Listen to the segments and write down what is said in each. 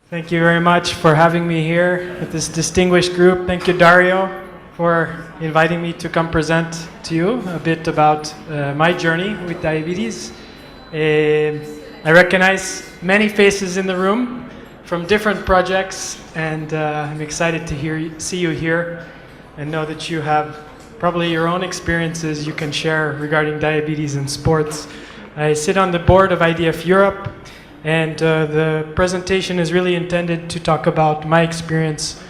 Thank you very much for having me here with this distinguished group. Thank you, Dario, for inviting me to come present to you a bit about my journey with diabetes. I recognize many faces in the room from different projects, and I'm excited to see you here and know that you have probably your own experiences you can share regarding diabetes and sports. I sit on the board of IDF Europe, and the presentation is really intended to talk about my experience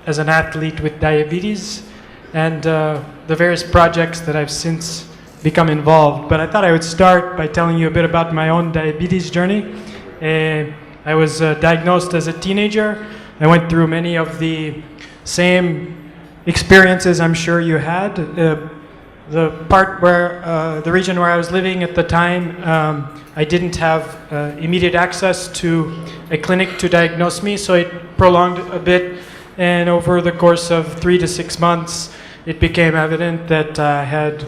as an athlete with diabetes and the various projects that I've since become involved. But I thought I would start by telling you a bit about my own diabetes journey. I was diagnosed as a teenager. I went through many of the same experiences I'm sure you had. The part where, the region where I was living at the time, I didn't have immediate access to a clinic to diagnose me, so it prolonged a bit, and over the course of 3 to 6 months, it became evident that I had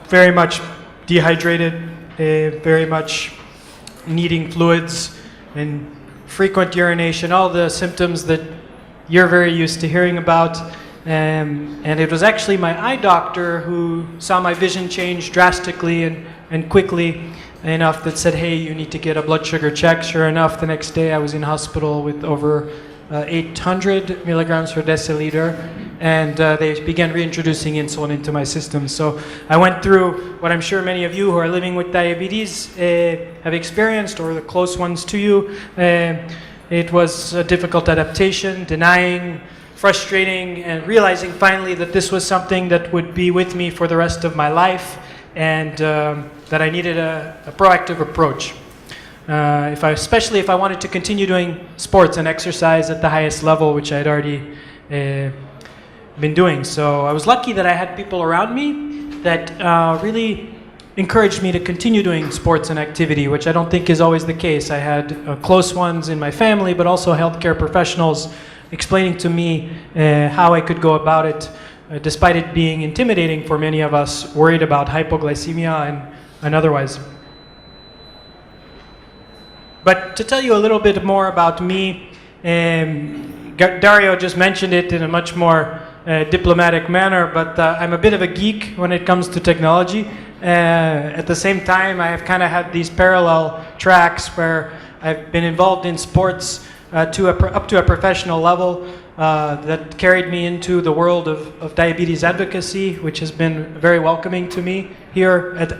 very much dehydrated, very much needing fluids, and frequent urination, all the symptoms that you're very used to hearing about. And it was actually my eye doctor who saw my vision change drastically and quickly enough that said, hey, you need to get a blood sugar check. Sure enough, the next day I was in hospital with over 800 milligrams per deciliter, and they began reintroducing insulin into my system. So I went through what I'm sure many of you who are living with diabetes have experienced, or the close ones to you. It was a difficult adaptation, denying, frustrating, and realizing finally that this was something that would be with me for the rest of my life, and that I needed a proactive approach. Especially if I wanted to continue doing sports and exercise at the highest level, which I'd already been doing. So I was lucky that I had people around me that really encouraged me to continue doing sports and activity, which I don't think is always the case. I had close ones in my family, but also healthcare professionals explaining to me how I could go about it, despite it being intimidating for many of us worried about hypoglycemia and otherwise. But to tell you a little bit more about me, Dario just mentioned it in a much more diplomatic manner, but I'm a bit of a geek when it comes to technology. At the same time, I have kind of had these parallel tracks where I've been involved in sports up to a professional level that carried me into the world of diabetes advocacy, which has been very welcoming to me here at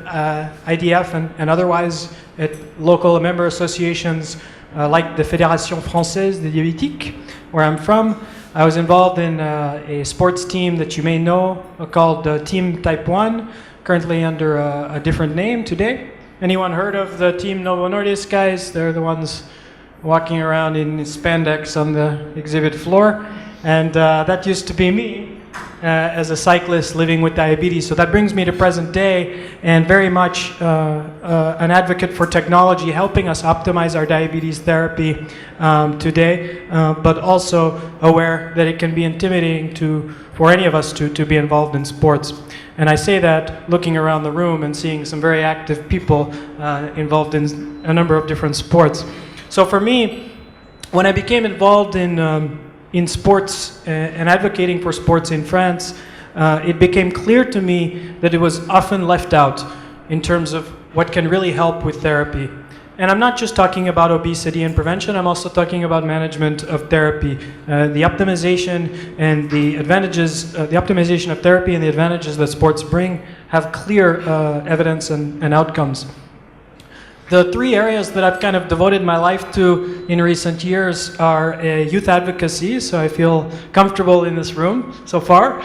IDF and otherwise at local member associations like the Fédération Française des Diabétiques, where I'm from. I was involved in a sports team that you may know called Team Type 1, currently under a different name today. Anyone heard of the Team Novo Nordisk guys? They're the ones walking around in spandex on the exhibit floor, and that used to be me as a cyclist living with diabetes. So that brings me to present day, and very much an advocate for technology helping us optimize our diabetes therapy today, but also aware that it can be intimidating for any of us to be involved in sports. And I say that looking around the room and seeing some very active people involved in a number of different sports. So for me, when I became involved in sports and advocating for sports in France, it became clear to me that it was often left out in terms of what can really help with therapy. And I'm not just talking about obesity and prevention, I'm also talking about management of therapy. The optimization and the advantages, the optimization of therapy and the advantages that sports bring have clear evidence and outcomes. The three areas that I've kind of devoted my life to in recent years are youth advocacy, so I feel comfortable in this room so far,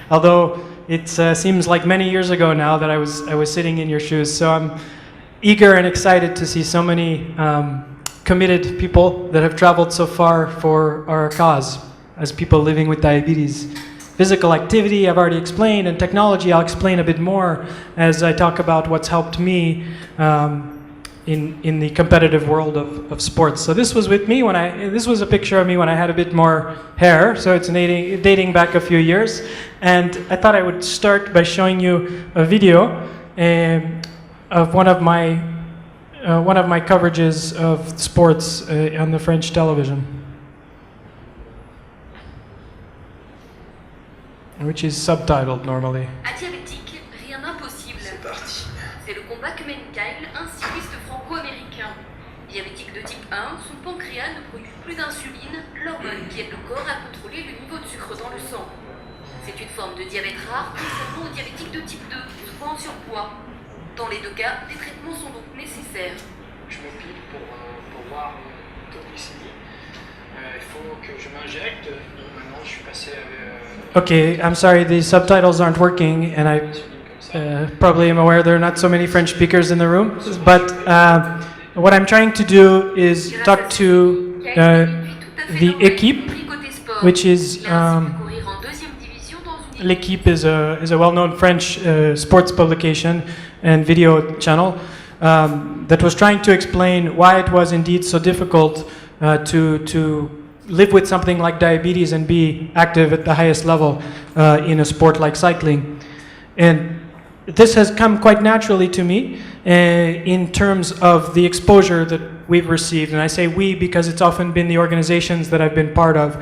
although it seems like many years ago now that I was sitting in your shoes. So I'm eager and excited to see so many committed people that have traveled so far for our cause as people living with diabetes. Physical activity, I've already explained, and technology, I'll explain a bit more as I talk about what's helped me in the competitive world of sports. So this was with me this was a picture of me when I had a bit more hair, so it's dating back a few years. And I thought I would start by showing you a video of one of my one of my coverages of sports on the French television, which is subtitled normally. À diabétique, rien d'impossible. C'est le combat que mène Kyle, un cycliste franco-américain. Diabétique de type 1, son pancréas ne produit plus d'insuline, l'hormone qui aide le corps à contrôler le niveau de sucre dans le sang. C'est une forme de diabète rare, contrairement aux diabétiques de type 2, souvent en surpoids. Dans les deux cas, des traitements sont donc nécessaires. Je me pile pour voir le taux de glycémie. Il faut que je m'injecte. Donc maintenant, je suis passé avec... Okay, I'm sorry, the subtitles aren't working, and I probably am aware there are not so many French speakers in the room. But what I'm trying to do is talk to the équipe, which is... L'équipe is a well-known French sports publication and video channel that was trying to explain why it was indeed so difficult to live with something like diabetes and be active at the highest level in a sport like cycling. And this has come quite naturally to me in terms of the exposure that we've received. And I say we because it's often been the organizations that I've been part of.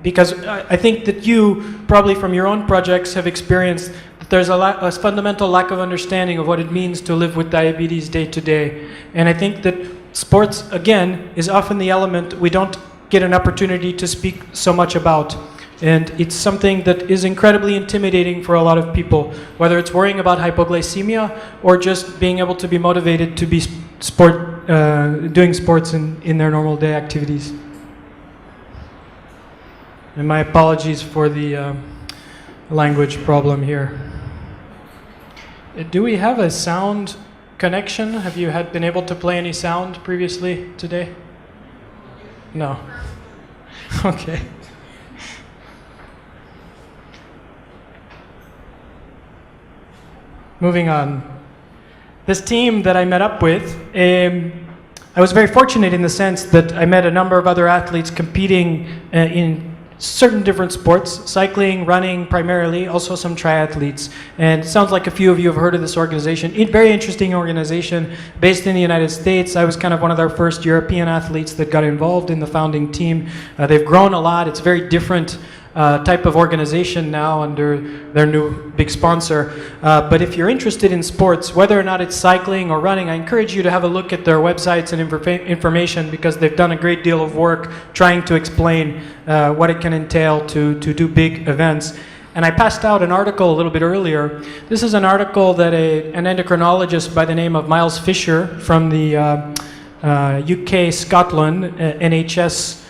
Because I think that you, probably from your own projects, have experienced that there's a fundamental lack of understanding of what it means to live with diabetes day to day. And I think that sports, again, is often the element we don't get an opportunity to speak so much about. And it's something that is incredibly intimidating for a lot of people, whether it's worrying about hypoglycemia or just being able to be motivated to be doing sports in their normal day activities. And my apologies for the language problem here. Do we have a sound connection? Have you been able to play any sound previously today? No. Okay. Moving on. This team that I met up with, I was very fortunate in the sense that I met a number of other athletes competing in certain different sports, cycling, running primarily, also some triathletes. And it sounds like a few of you have heard of this organization. Very interesting organization based in the United States. I was kind of one of their first European athletes that got involved in the founding team. They've grown a lot. It's very different type of organization now under their new big sponsor. But if you're interested in sports, whether or not it's cycling or running, I encourage you to have a look at their websites and information because they've done a great deal of work trying to explain what it can entail to do big events. And I passed out an article a little bit earlier. This is an article that an endocrinologist by the name of Miles Fisher from the UK, Scotland, NHS,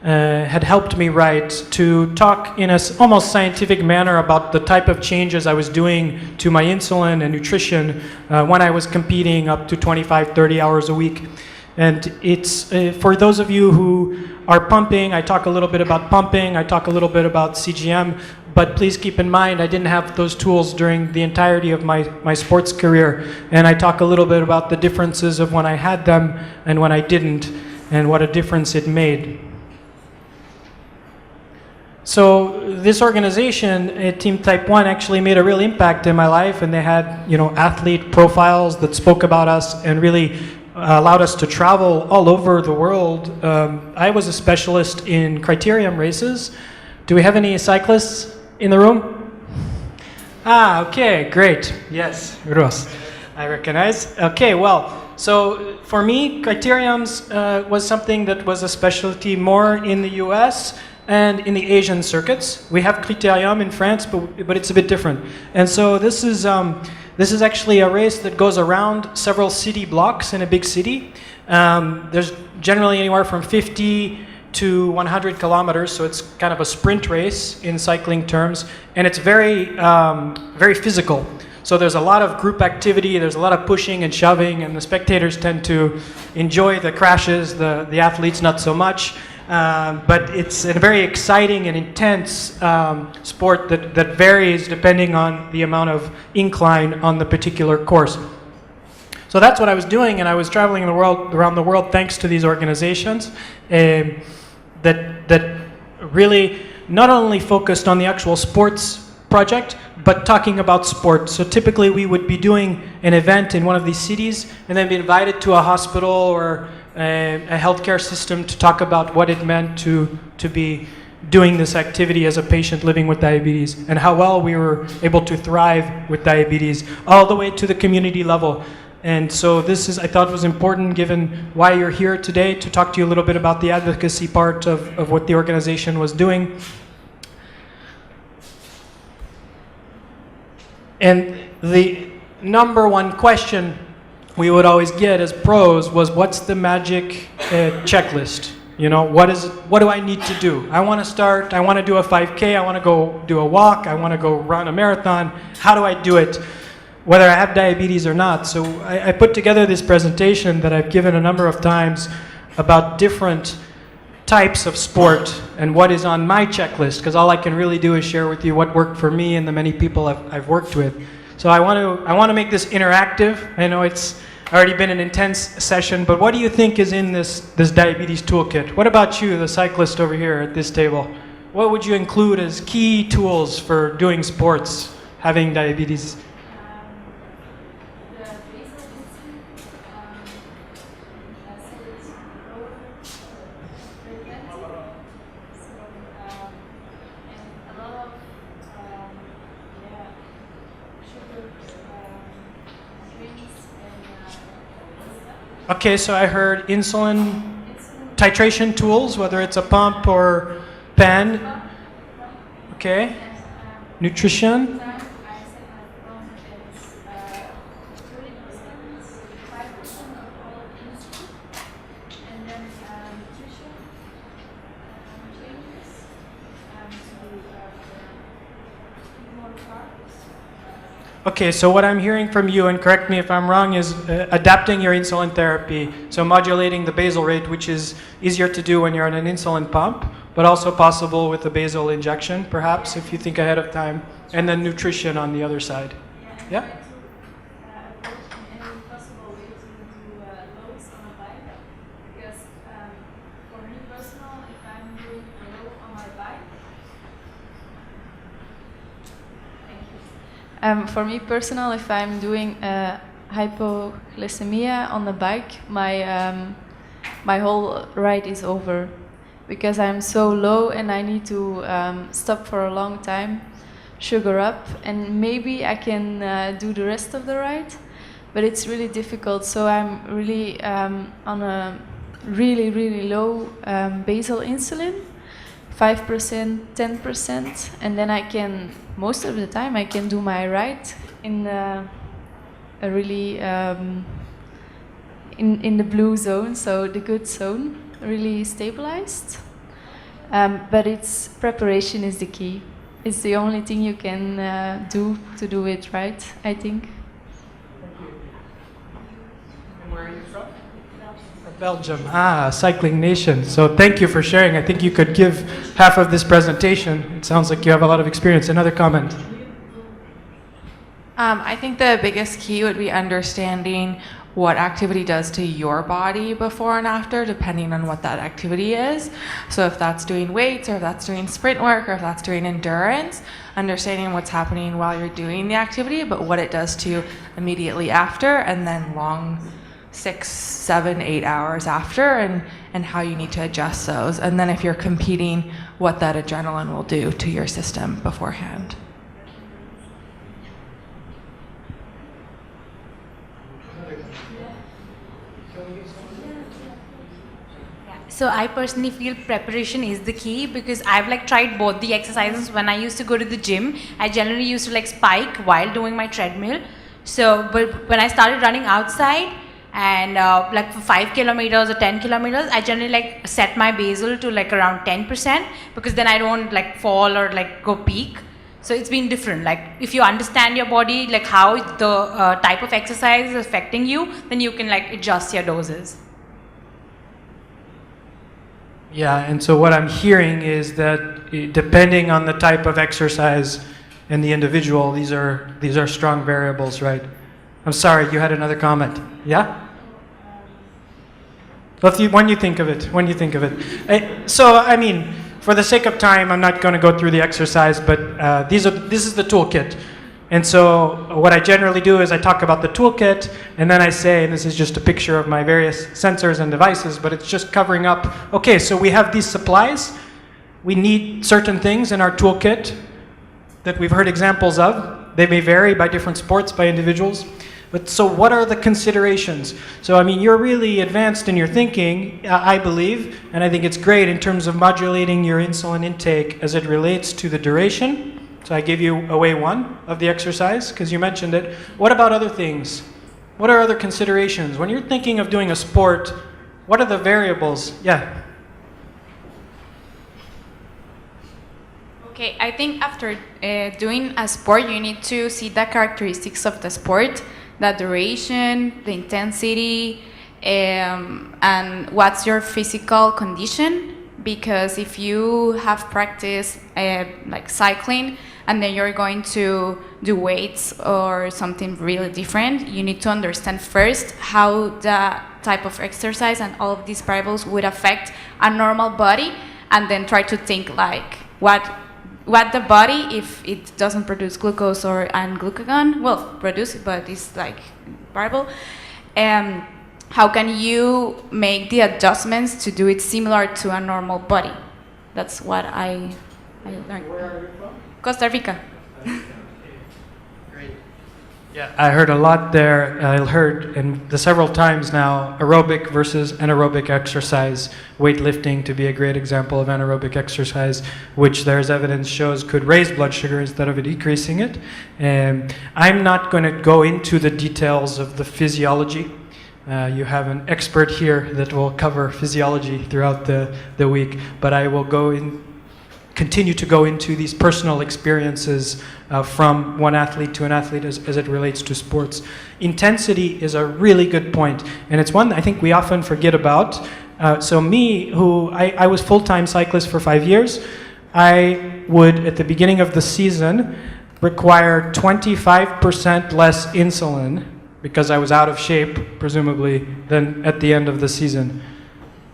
had helped me write to talk in an almost scientific manner about the type of changes I was doing to my insulin and nutrition when I was competing up to 25, 30 hours a week. And it's, for those of you who are pumping, I talk a little bit about pumping, I talk a little bit about CGM, but please keep in mind I didn't have those tools during the entirety of my sports career. And I talk a little bit about the differences of when I had them and when I didn't, and what a difference it made. So this organization, Team Type 1, actually made a real impact in my life, and they had, athlete profiles that spoke about us and really allowed us to travel all over the world. I was a specialist in criterium races. Do we have any cyclists in the room? Okay, great. Yes, Ros, I recognize. Okay, well, so for me, criteriums was something that was a specialty more in the US and in the Asian circuits. We have criterium in France, but it's a bit different. And so this is actually a race that goes around several city blocks in a big city. There's generally anywhere from 50 to 100 kilometers, so it's kind of a sprint race in cycling terms, and it's very, very physical. So there's a lot of group activity, there's a lot of pushing and shoving, and the spectators tend to enjoy the crashes, the athletes not so much. But it's a very exciting and intense sport that varies depending on the amount of incline on the particular course. So that's what I was doing, and I was traveling around the world thanks to these organizations that really not only focused on the actual sports project, but talking about sport. So typically we would be doing an event in one of these cities and then be invited to a hospital or a healthcare system to talk about what it meant to be doing this activity as a patient living with diabetes and how well we were able to thrive with diabetes all the way to the community level. And so this is, I thought, was important given why you're here today, to talk to you a little bit about the advocacy part of what the organization was doing. And the number one question we would always get as pros was, what's the magic checklist? You know, what do I need to do? I want to start, I want to do a 5K, I want to go do a walk, I want to go run a marathon. How do I do it, whether I have diabetes or not? So I put together this presentation that I've given a number of times about different types of sport and what is on my checklist, because all I can really do is share with you what worked for me and the many people I've worked with. So I want to make this interactive. I know it's already been an intense session, but what do you think is in this diabetes toolkit? What about you, the cyclist over here at this table? What would you include as key tools for doing sports, having diabetes? Okay, so I heard insulin titration tools, whether it's a pump or pen. Okay. Nutrition. Okay, so what I'm hearing from you, and correct me if I'm wrong, is adapting your insulin therapy. So modulating the basal rate, which is easier to do when you're on an insulin pump, but also possible with a basal injection, perhaps, if you think ahead of time. And then nutrition on the other side. Yeah? For me personal, if I'm doing hypoglycemia on the bike, my whole ride is over, because I'm so low and I need to stop for a long time, sugar up, and maybe I can do the rest of the ride, but it's really difficult. So I'm really on a really low basal insulin, 5%, 10%, and then I can, most of the time, I can do my ride in a really in the blue zone, so the good zone, really stabilized. But it's preparation is the key. It's the only thing you can do it right, I think. Thank you. And where are you from? Belgium. Cycling nation. So thank you for sharing. I think you could give half of this presentation. It sounds like you have a lot of experience. Another comment? I think the biggest key would be understanding what activity does to your body before and after, depending on what that activity is. So if that's doing weights, or if that's doing sprint work, or if that's doing endurance, understanding what's happening while you're doing the activity, but what it does to you immediately after, and then long 6, 7, 8 hours after, and how you need to adjust those. And then if you're competing, what that adrenaline will do to your system beforehand. So I personally feel preparation is the key, because I've tried both the exercises. When I used to go to the gym, I generally used to spike while doing my treadmill. So, but when I started running outside, and for 5 kilometers or 10 kilometers, I generally set my basal to around 10%, because then I don't fall or go peak. So it's been different. If you understand your body, how the type of exercise is affecting you, then you can adjust your doses. Yeah, and so what I'm hearing is that depending on the type of exercise and the individual, these are strong variables, right? I'm sorry, you had another comment. Yeah? When you think of it. So, I mean, for the sake of time, I'm not going to go through the exercise, but this is the toolkit. And so what I generally do is I talk about the toolkit, and then I say, and this is just a picture of my various sensors and devices, but it's just covering up, okay, so we have these supplies. We need certain things in our toolkit that we've heard examples of. They may vary by different sports, by individuals. But so what are the considerations? So I mean, you're really advanced in your thinking, I believe, and I think it's great in terms of modulating your insulin intake as it relates to the duration. So I gave you away one of the exercise because you mentioned it. What about other things? What are other considerations? When you're thinking of doing a sport, what are the variables? Yeah. Okay, I think after doing a sport, you need to see the characteristics of the sport, the duration, the intensity, and what's your physical condition. Because if you have practiced like cycling and then you're going to do weights or something really different, you need to understand first how the type of exercise and all of these variables would affect a normal body, and then try to think like what the body, if it doesn't produce glucose and glucagon, well, produce it, but it's like variable. How can you make the adjustments to do it similar to a normal body? That's what I learned. Where are you from? Costa Rica. Great. Yeah, I heard a lot there. I heard several times now aerobic versus anaerobic exercise, weightlifting to be a great example of anaerobic exercise, which there's evidence shows could raise blood sugar instead of decreasing it. I'm not going to go into the details of the physiology. You have an expert here that will cover physiology throughout the week, but I will continue to go into these personal experiences from one athlete to an athlete as it relates to sports. Intensity is a really good point, and it's one that I think we often forget about. So me, who I was full-time cyclist for 5 years, I would, at the beginning of the season, require 25% less insulin because I was out of shape, presumably, than at the end of the season.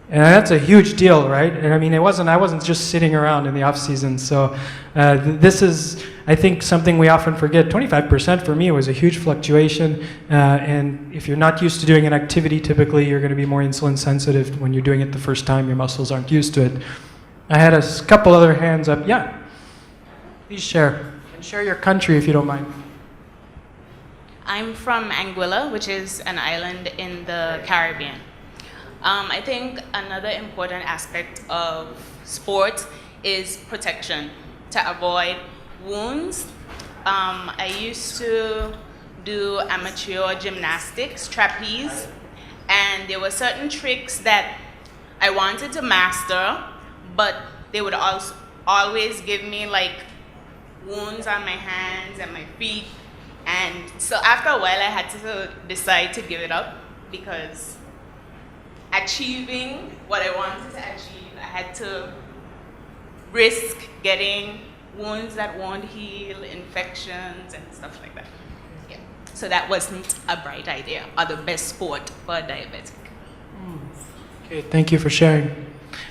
And that's a huge deal, right? And I mean, I wasn't just sitting around in the off season. So this is, I think, something we often forget. 25% for me was a huge fluctuation. And if you're not used to doing an activity, typically you're going to be more insulin sensitive when you're doing it the first time. Your muscles aren't used to it. I had a couple other hands up. Yeah, please share. And share your country if you don't mind. I'm from Anguilla, which is an island in the Caribbean. I think another important aspect of sports is protection, to avoid wounds. I used to do amateur gymnastics, trapeze, and there were certain tricks that I wanted to master, but they would also always give me like wounds on my hands and my feet. And so after a while, I had to decide to give it up because achieving what I wanted to achieve, I had to risk getting wounds that won't heal, infections, and stuff like that. Yeah. So that wasn't a bright idea or the best sport for a diabetic. Okay, thank you for sharing.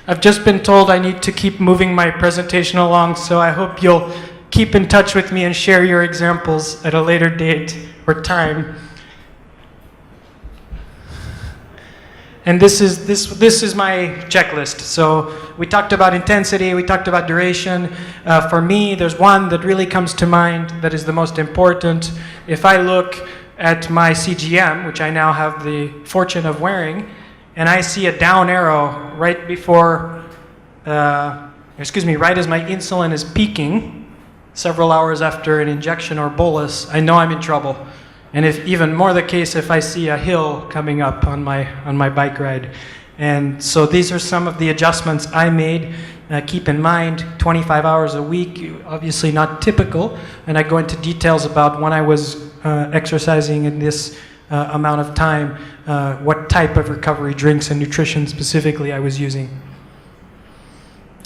I've just been told I need to keep moving my presentation along, so I hope you'll keep in touch with me and share your examples at a later date or time. And this is my checklist. So we talked about intensity, we talked about duration. For me, there's one that really comes to mind that is the most important. If I look at my CGM, which I now have the fortune of wearing, and I see a down arrow right before, right as my insulin is peaking, several hours after an injection or bolus, I know I'm in trouble. And if even more the case if I see a hill coming up on my bike ride. And so these are some of the adjustments I made. Keep in mind, 25 hours a week, obviously not typical, and I go into details about when I was exercising in this amount of time, what type of recovery drinks and nutrition specifically I was using.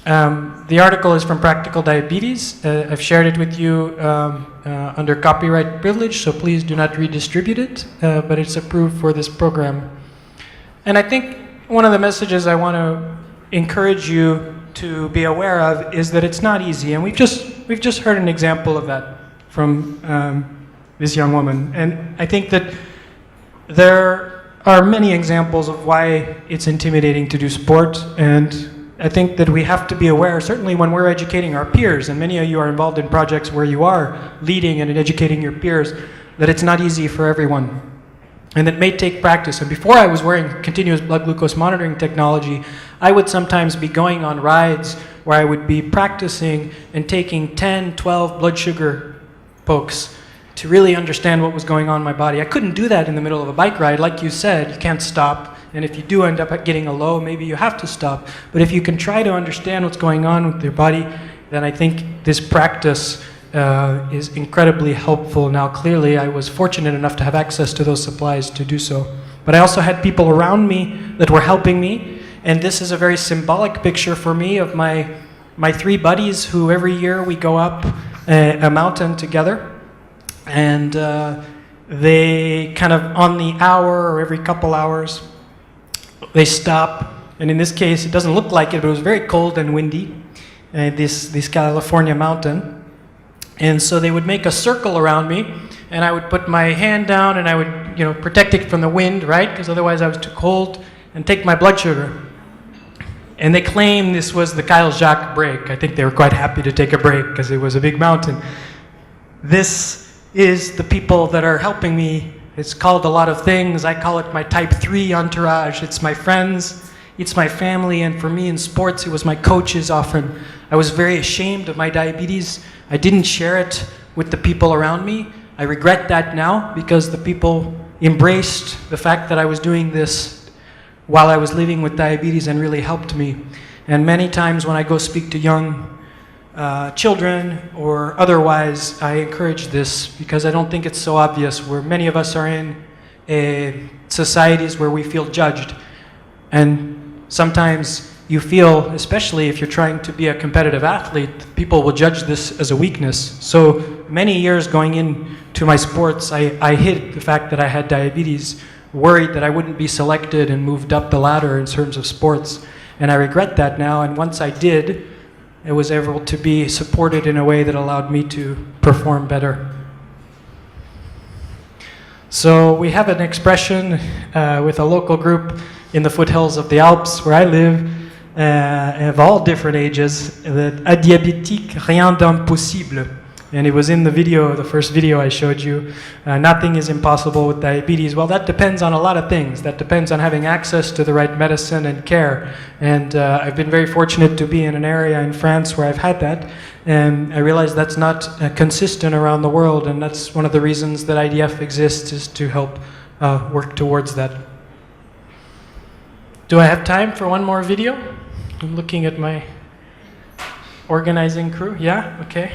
The article is from Practical Diabetes. I've shared it with you under copyright privilege, so please do not redistribute it, but it's approved for this program. And I think one of the messages I want to encourage you to be aware of is that it's not easy, and we've just heard an example of that from this young woman, and I think that there are many examples of why it's intimidating to do sport, and I think that we have to be aware, certainly when we're educating our peers, and many of you are involved in projects where you are leading and educating your peers, that it's not easy for everyone. And it may take practice. And before I was wearing continuous blood glucose monitoring technology, I would sometimes be going on rides where I would be practicing and taking 10, 12 blood sugar pokes to really understand what was going on in my body. I couldn't do that in the middle of a bike ride. Like you said, you can't stop. And if you do end up getting a low, maybe you have to stop. But if you can try to understand what's going on with your body, then I think this practice is incredibly helpful. Now, clearly, I was fortunate enough to have access to those supplies to do so. But I also had people around me that were helping me. And this is a very symbolic picture for me of my 3 buddies who every year we go up a mountain together. And they kind of on the hour or every couple hours, they stop. And in this case, it doesn't look like it, but it was very cold and windy, this California mountain. And so they would make a circle around me, and I would put my hand down and I would, protect it from the wind, right? Because otherwise I was too cold, and take my blood sugar. And they claim this was the Kyle Jacques break. I think they were quite happy to take a break because it was a big mountain. This is the people that are helping me. It's called a lot of things. I call it my type 3 entourage. It's my friends, it's my family, and for me in sports, it was my coaches often. I was very ashamed of my diabetes. I didn't share it with the people around me. I regret that now because the people embraced the fact that I was doing this while I was living with diabetes and really helped me. And many times when I go speak to young children or otherwise, I encourage this because I don't think it's so obvious, where many of us are in societies where we feel judged. And sometimes you feel, especially if you're trying to be a competitive athlete, people will judge this as a weakness. So many years going into my sports, I hid the fact that I had diabetes, worried that I wouldn't be selected and moved up the ladder in terms of sports. And I regret that now, and once I did, I was able to be supported in a way that allowed me to perform better. So we have an expression with a local group in the foothills of the Alps where I live, of all different ages, that à diabétique, rien d'impossible. And it was in the video, the first video I showed you, nothing is impossible with diabetes. Well, that depends on a lot of things. That depends on having access to the right medicine and care. And I've been very fortunate to be in an area in France where I've had that. And I realize that's not consistent around the world. And that's one of the reasons that IDF exists, is to help work towards that. Do I have time for one more video? I'm looking at my organizing crew. Yeah? Okay.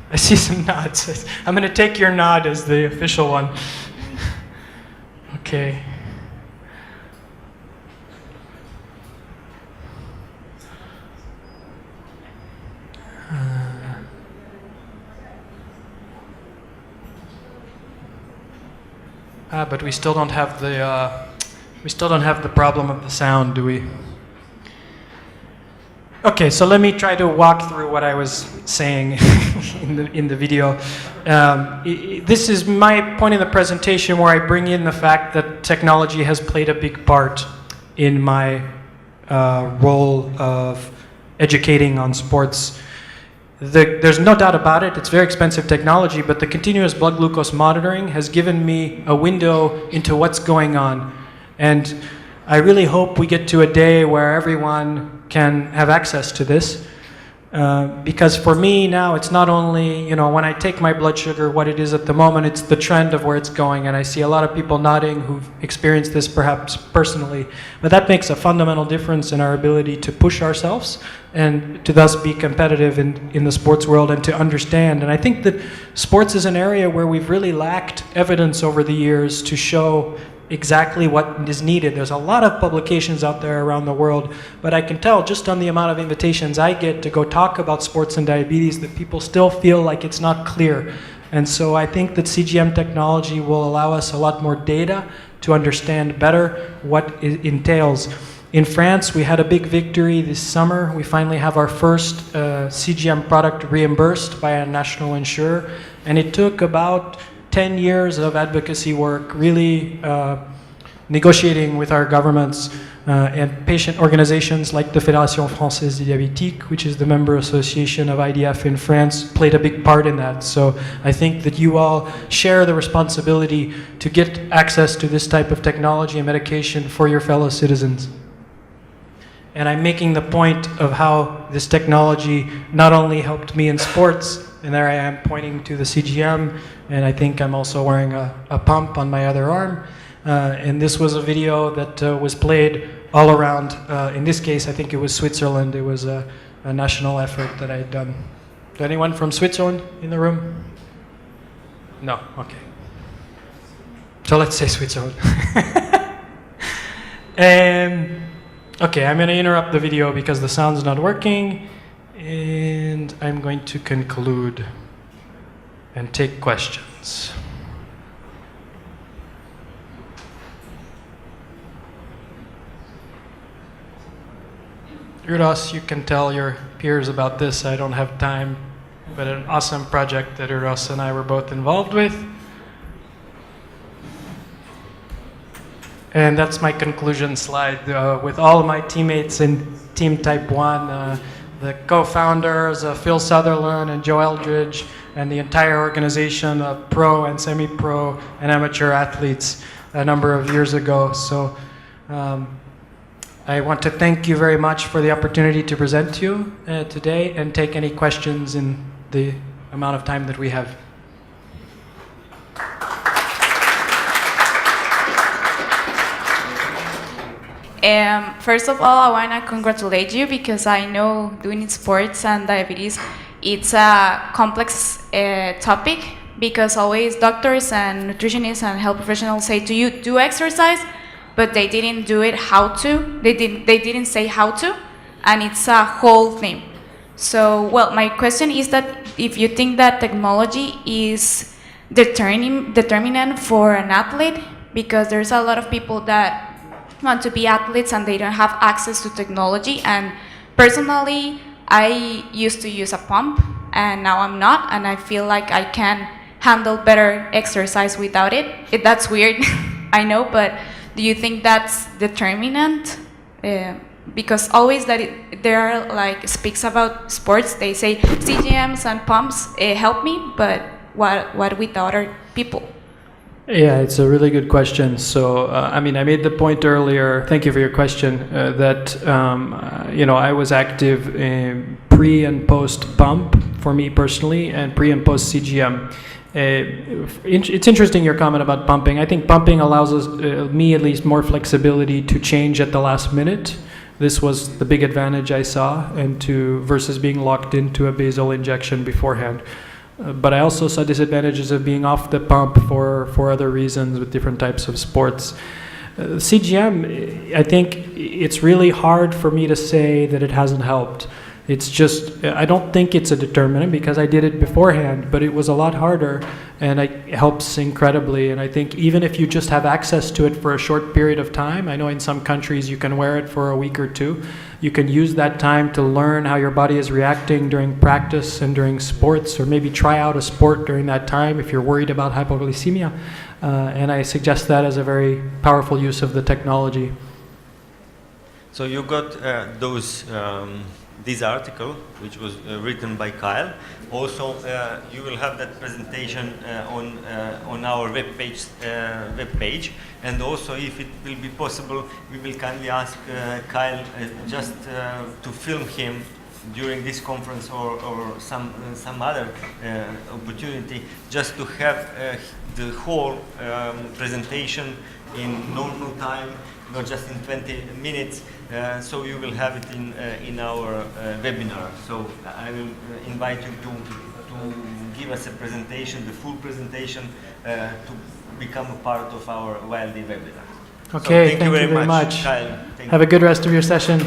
I see some nods. I'm going to take your nod as the official one. Okay. But we still don't have the problem of the sound, do we? Okay, so let me try to walk through what I was saying in the video. This is my point in the presentation where I bring in the fact that technology has played a big part in my role of educating on sports. There's no doubt about it, it's very expensive technology, but the continuous blood glucose monitoring has given me a window into what's going on. And I really hope we get to a day where everyone can have access to this. Because for me now, it's not only, when I take my blood sugar, what it is at the moment, it's the trend of where it's going. And I see a lot of people nodding who've experienced this perhaps personally. But that makes a fundamental difference in our ability to push ourselves and to thus be competitive in the sports world and to understand. And I think that sports is an area where we've really lacked evidence over the years to show exactly what is needed. There's a lot of publications out there around the world, but I can tell just on the amount of invitations I get to go talk about sports and diabetes that people still feel like it's not clear. And so I think that CGM technology will allow us a lot more data to understand better what it entails. In France, we had a big victory this summer. We finally have our first CGM product reimbursed by a national insurer, and it took about 10 years of advocacy work, really negotiating with our governments and patient organizations like the Fédération Française des Diabétiques, which is the member association of IDF in France, played a big part in that. So I think that you all share the responsibility to get access to this type of technology and medication for your fellow citizens. And I'm making the point of how this technology not only helped me in sports, and there I am pointing to the CGM, and I think I'm also wearing a pump on my other arm. And this was a video that was played all around. In this case, I think it was Switzerland. It was a national effort that I had done. Is anyone from Switzerland in the room? No? Okay. So let's say Switzerland. Okay, I'm going to interrupt the video because the sound's not working. And I'm going to conclude and take questions. Uros, you can tell your peers about this. I don't have time, but an awesome project that Uros and I were both involved with. And that's my conclusion slide. With all of my teammates in Team Type 1, the co-founders, Phil Sutherland and Joe Eldridge, and the entire organization of pro and semi-pro and amateur athletes a number of years ago. So I want to thank you very much for the opportunity to present to you today and take any questions in the amount of time that we have. First of all, I want to congratulate you because I know doing sports and diabetes, it's a complex topic because always doctors and nutritionists and health professionals say to you, do exercise, but they didn't do it how to. They didn't say how to, and it's a whole thing. So, well, my question is that if you think that technology is determinant for an athlete, because there's a lot of people that want to be athletes and they don't have access to technology. And personally, I used to use a pump and now I'm not, and I feel like I can handle better exercise without it. That's weird, I know, but do you think that's determinant? Because always that there are like speaks about sports, they say CGMs and pumps help me, but what with other people? Yeah, it's a really good question. So, I mean, I made the point earlier, thank you for your question, that, I was active in pre and post pump for me personally, and pre and post CGM. It's interesting your comment about pumping. I think pumping allows us, me at least, more flexibility to change at the last minute. This was the big advantage I saw, and versus being locked into a basal injection beforehand. But I also saw disadvantages of being off the pump for other reasons with different types of sports. CGM, I think it's really hard for me to say that it hasn't helped. It's just, I don't think it's a determinant because I did it beforehand, but it was a lot harder and it helps incredibly. And I think even if you just have access to it for a short period of time, I know in some countries you can wear it for a week or two, you can use that time to learn how your body is reacting during practice and during sports, or maybe try out a sport during that time if you're worried about hypoglycemia. And I suggest that as a very powerful use of the technology. So you got this article, which was written by Kyle. Also, you will have that presentation on our web page. And also, if it will be possible, we will kindly ask Kyle just to film him during this conference or some other opportunity, just to have the whole presentation in normal time, not just in 20 minutes. So you will have it in our webinar. So I will invite you to give us a presentation, the full presentation, to become a part of our YLD webinar. Okay, so thank you very much. Have a good rest of your session.